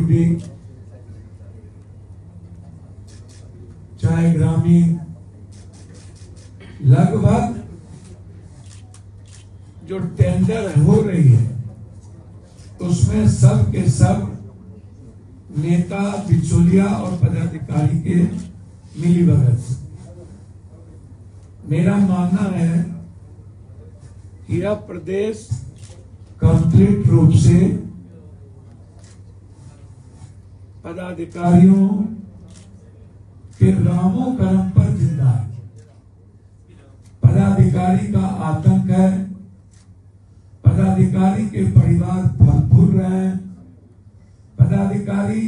भी, चाहे ग्रामीण, लगभग जो टेंडर हो रही है उसमें सब के सब नेता, बिचौलिया और पदाधिकारी के मिलीभगत से। मेरा मानना है कि यह प्रदेश कंप्लीट रूप से पदाधिकारियों के रामो कर्म पर जिंदा है। पदाधिकारी का आतंक है, पदाधिकारी के परिवार फल फूल रहे हैं, पदाधिकारी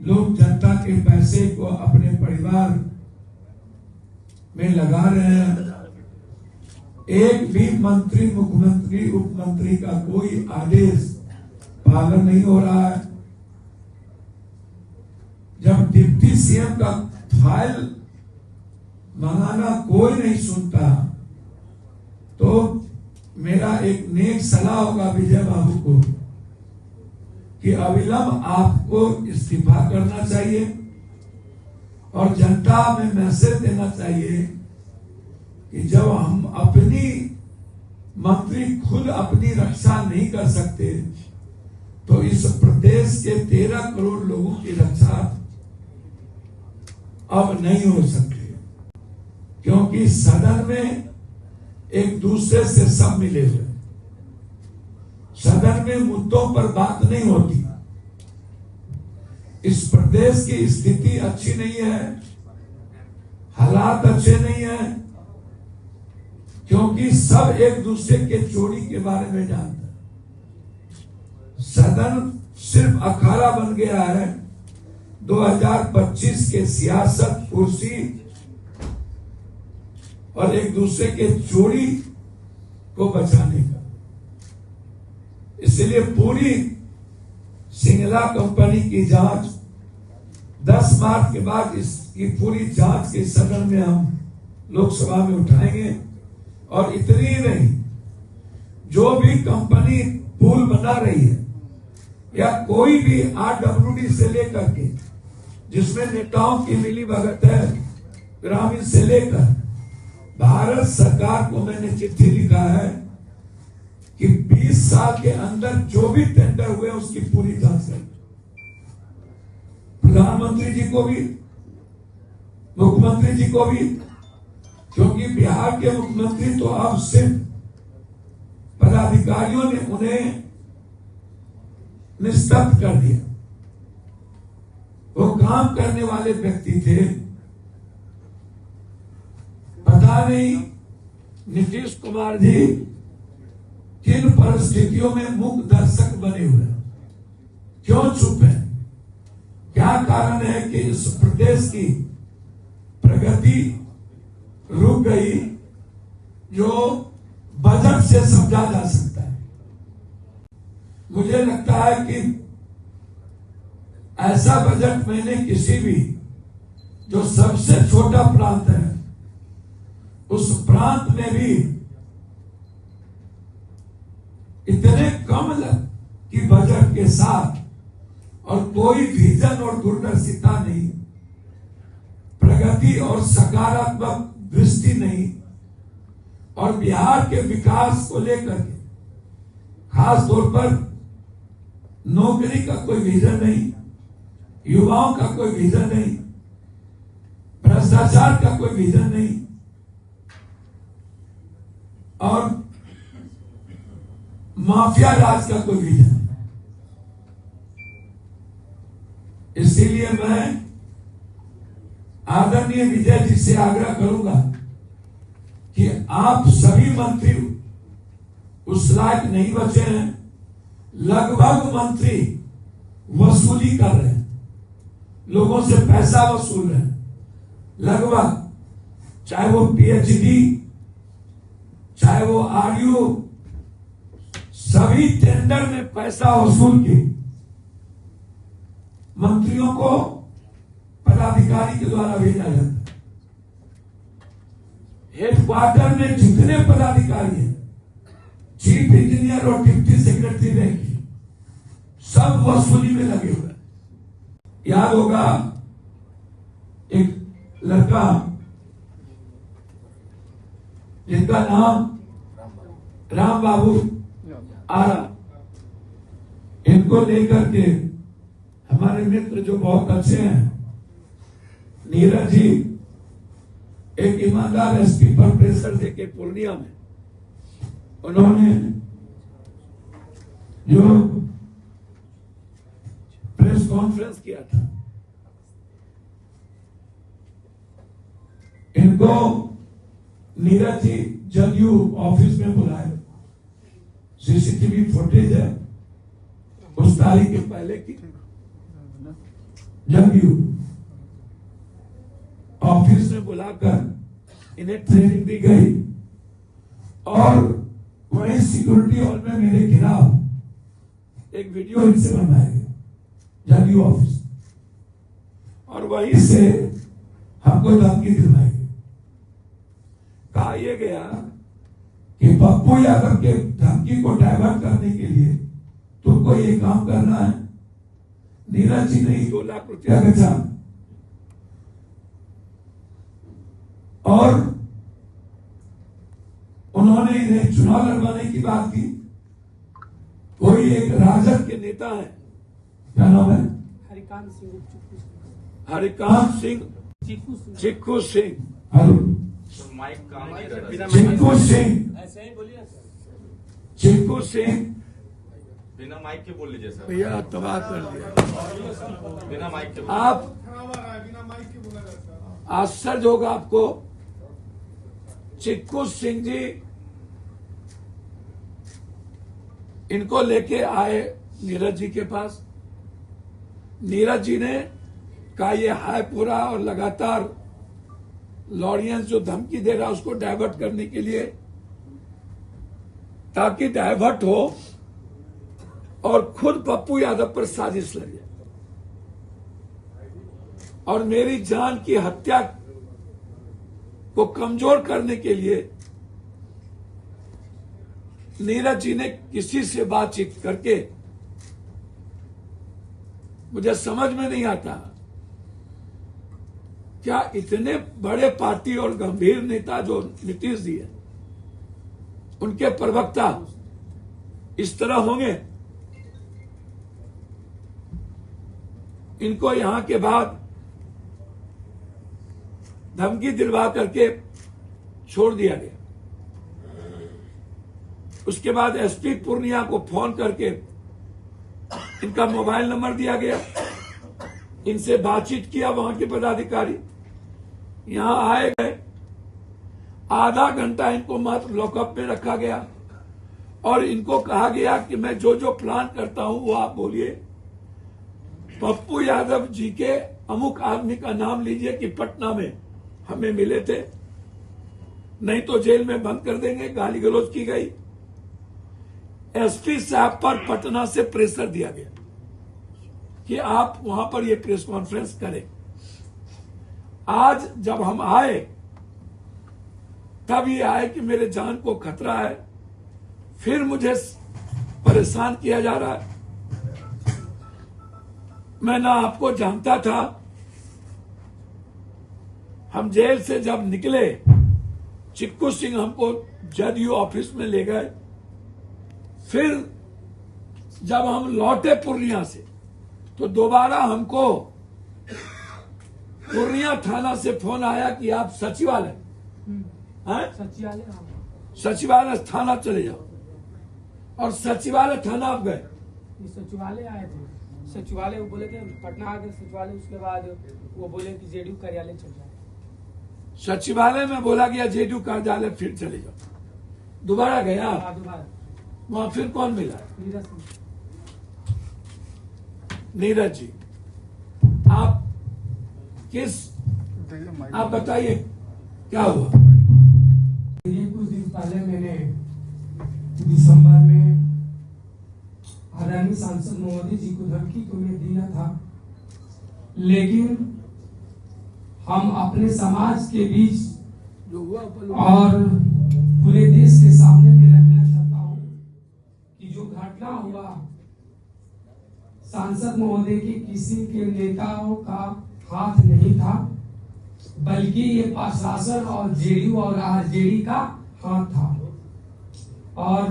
लोग जनता के पैसे को अपने परिवार में लगा रहे हैं। एक भी मंत्री, मुख्यमंत्री, उपमंत्री का कोई आदेश पालन नहीं हो रहा है। जब डिप्टी सीएम का फाइल मंगाना कोई नहीं सुनता, तो मेरा एक नेक सलाह होगा विजय बाबू को कि अविलंब आपको इस्तीफा करना चाहिए और जनता में मैसेज देना चाहिए कि जब हम अपनी मंत्री खुद अपनी रक्षा नहीं कर सकते तो इस प्रदेश के 13 करोड़ लोगों की रक्षा अब नहीं हो सकती, क्योंकि सदन में एक दूसरे से सब मिले हुए, सदन में मुद्दों पर बात नहीं होती। इस प्रदेश की स्थिति अच्छी नहीं है, हालात अच्छे नहीं है, क्योंकि सब एक दूसरे के चोरी के बारे में जानते हैं। सदन सिर्फ अखाड़ा बन गया है 2025 के सियासत, कुर्सी और एक दूसरे के चोरी को बचाने का। इसलिए पूरी सिंगला कंपनी की जांच 10 मार्च के बाद इसकी पूरी जांच के सदन में हम लोकसभा में उठाएंगे। और इतनी ही नहीं, जो भी कंपनी पुल बना रही है या कोई भी आरडब्ल्यूडी से लेकर के, जिसमें नेताओं की मिलीभगत है, ग्रामीण से लेकर भारत सरकार को मैंने चिट्ठी लिखा है कि 20 साल के अंदर जो भी टेंडर हुए उसकी पूरी जांच करें। प्रधानमंत्री जी को भी, मुख्यमंत्री जी को भी, क्योंकि बिहार के मुख्यमंत्री तो अब सिर्फ पदाधिकारियों ने उन्हें निस्तब्ध कर दिया। वो काम करने वाले व्यक्ति थे। पता नहीं नीतीश कुमार जी किन परिस्थितियों में मूक दर्शक बने हुए हैं, क्यों चुप है? क्या कारण है कि इस प्रदेश की प्रगति रुक गई, जो बजट से समझा जा सकता है? मुझे लगता है कि ऐसा बजट मैंने किसी भी, जो सबसे छोटा प्रांत है उस प्रांत में भी इतने कम की बजट के साथ और कोई विजन और दूरदर्शिता नहीं, प्रगति और सकारात्मक दृष्टि नहीं, और बिहार के विकास को लेकर के खास तौर पर नौकरी का कोई विजन नहीं, युवाओं का कोई विजन नहीं, भ्रष्टाचार का कोई विजन नहीं, और माफिया राज का कोई विजन नहीं। इसीलिए मैं आदरणीय विजय जी से आग्रह करूंगा कि आप सभी मंत्री उस लायक नहीं बचे हैं। लगभग मंत्री वसूली कर रहे हैं, लोगों से पैसा वसूल रहे हैं, लगभग, चाहे वो पीएचडी, चाहे वो आरयू, सभी टेंडर में पैसा वसूल के मंत्रियों को पदाधिकारी के द्वारा भेजा जाता है। हेडक्वार्टर में जितने पदाधिकारी हैं, चीफ इंजीनियर और डिप्टी सेक्रेटरी रैंक, सब वसूली में लगे हुए हैं। याद होगा एक लड़का जिनका नाम राम बाबू आरा, इनको लेकर के हमारे मित्र जो बहुत अच्छे हैं, नीरज जी एक ईमानदार एसपी पर प्रेशर देके पूर्णिया में उन्होंने जो प्रेस कॉन्फ्रेंस किया था, इनको नीरज जी जदयू ऑफिस में बुलाए। सीसीटीवी फुटेज है उस तारीख के पहले की, जदयू ऑफिस में बुलाकर इन्हें ट्रेनिंग दी गई और वहीं सिक्योरिटी हॉल में मेरे खिलाफ एक वीडियो इनसे बनवाया गया जदयू ऑफिस, और वहीं से हमको धमकी दिलवाई गई। कहा यह गया कि पप्पू यादव के धमकी को डाइवर्ट करने के लिए तुमको ये काम करना है। नीरज जी ने 2 लाख रुपया बचा और उन्होंने इन्हें चुनाव लड़वाने की बात की। कोई एक राजद के नेता है, क्या नाम है? हरिकांत सिंह चिक्कू सिंह, चिक्कू सिंह बिना माइक के बोल लीजिए सर। भैया तबाह कर दिया। बिना माइक के आप आश्चर्य होगा आपको, चिक्कू सिंह जी इनको लेके आए नीरज जी के पास। नीरज जी ने कहा ये हाय पूरा और लगातार लॉरियंस जो धमकी दे रहा है उसको डाइवर्ट करने के लिए, ताकि डाइवर्ट हो और खुद पप्पू यादव पर साजिश लगे और मेरी जान की हत्या को कमजोर करने के लिए नीरज जी ने किसी से बातचीत करके, मुझे समझ में नहीं आता क्या इतने बड़े पार्टी और गंभीर नेता जो नीतीश जी है उनके प्रवक्ता इस तरह होंगे। इनको यहां के बाद धमकी दिलवा करके छोड़ दिया गया। उसके बाद एसपी पूर्णिया को फोन करके इनका मोबाइल नंबर दिया गया, इनसे बातचीत किया। वहां के पदाधिकारी यहां आए गए, आधा घंटा इनको मात्र लॉकअप में रखा गया और इनको कहा गया कि मैं जो जो प्लान करता हूं वो आप बोलिए। पप्पू यादव जी के अमुक आदमी का नाम लीजिए कि पटना में हमें मिले थे, नहीं तो जेल में बंद कर देंगे। गाली गलौज की गई। एसपी साहब पर पटना से प्रेशर दिया गया कि आप वहां पर ये प्रेस कॉन्फ्रेंस करें। आज जब हम आए तब ये आए कि मेरे जान को खतरा है, फिर मुझे परेशान किया जा रहा है। मैं ना आपको जानता था। हम जेल से जब निकले, चिक्कू सिंह हमको जदयू ऑफिस में ले गए। फिर जब हम लौटे पूर्णिया से तो दोबारा हमको पूर्णिया थाना से फोन आया कि आप सचिवालय सचिवालय थाना चले जाओ, और सचिवालय थाना आप गए। सचिवालय आए थे, सचिवालय वो बोले थे पटना आ गए सचिवालय। उसके बाद वो बोले कि जेडीयू कार्यालय चल जाए। सचिवालय में बोला गया जेडीयू कार्यालय फिर चले जाओ। दोबारा गया, दोबारा वहां फिर कौन मिला? नीरज नीरज जी। आप बताइए क्या हुआ? कुछ दिन पहले मैंने दिसंबर में आदरणीय सांसद मोदी जी को धमकी तो मैं दिया था, लेकिन हम अपने समाज के बीच जो हुआ और पूरे देश के सामने में रखना चाहता हूं कि जो घटना हुआ सांसद महोदय के किसी के नेताओं का हाथ नहीं था, बल्कि ये प्रशासन और जेडीयू और आरजेडी का हाथ था। और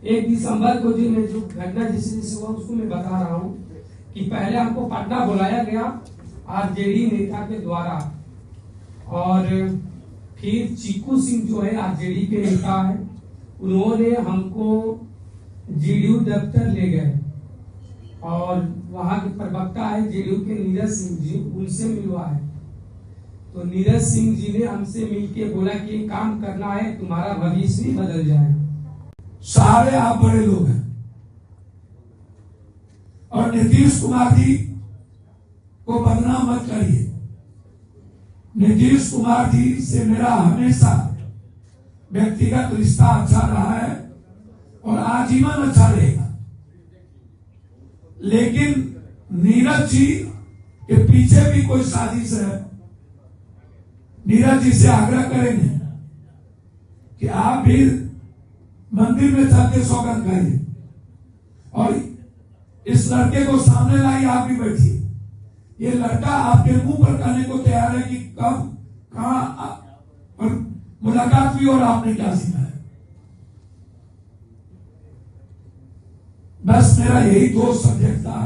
1 दिसंबर को जी मैं जो घटना जिससे हुआ उसको मैं बता रहा हूँ कि पहले हमको पटना बुलाया गया आरजेडी नेता के द्वारा, और फिर चीकू सिंह जो है आरजेडी के नेता है, उन्होंने हमको जेडीयू दफ्तर ले गए और वहां के प्रवक्ता है जेडीयू के नीरज सिंह जी, उनसे मिलवाए। तो नीरज सिंह जी ने हमसे मिलके बोला कि काम करना है, तुम्हारा भविष्य भी बदल जाएगा। सारे आप बड़े लोग हैं और नीतीश कुमार जी को बदनाम मत करिए। नीतीश कुमार जी से मेरा हमेशा व्यक्तिगत रिश्ता अच्छा रहा है और आजीवन अच्छा रहेगा, लेकिन नीरज जी के पीछे भी कोई साजिश है। नीरज जी से आग्रह करेंगे कि आप भी मंदिर में जाके सौगंध खाइए और इस लड़के को सामने लाइए, आप भी बैठिए। ये लड़का आपके मुंह पर कहने को तैयार है कि कब कहां और मुलाकात हुई और आपने क्या सीखा है। बस मेरा यही 2 सब्जेक्ट था,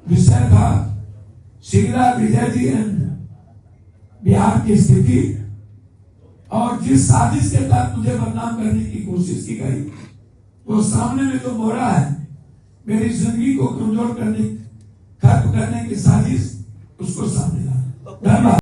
विषय था शीला विजय जी एंड बिहार की स्थिति, और जिस साजिश के तहत मुझे बदनाम करने की कोशिश की गई, वो सामने में जो मोहरा है मेरी जिंदगी को कमजोर करने, खत्म करने की साजिश, उसको सामने ला। धन्यवाद।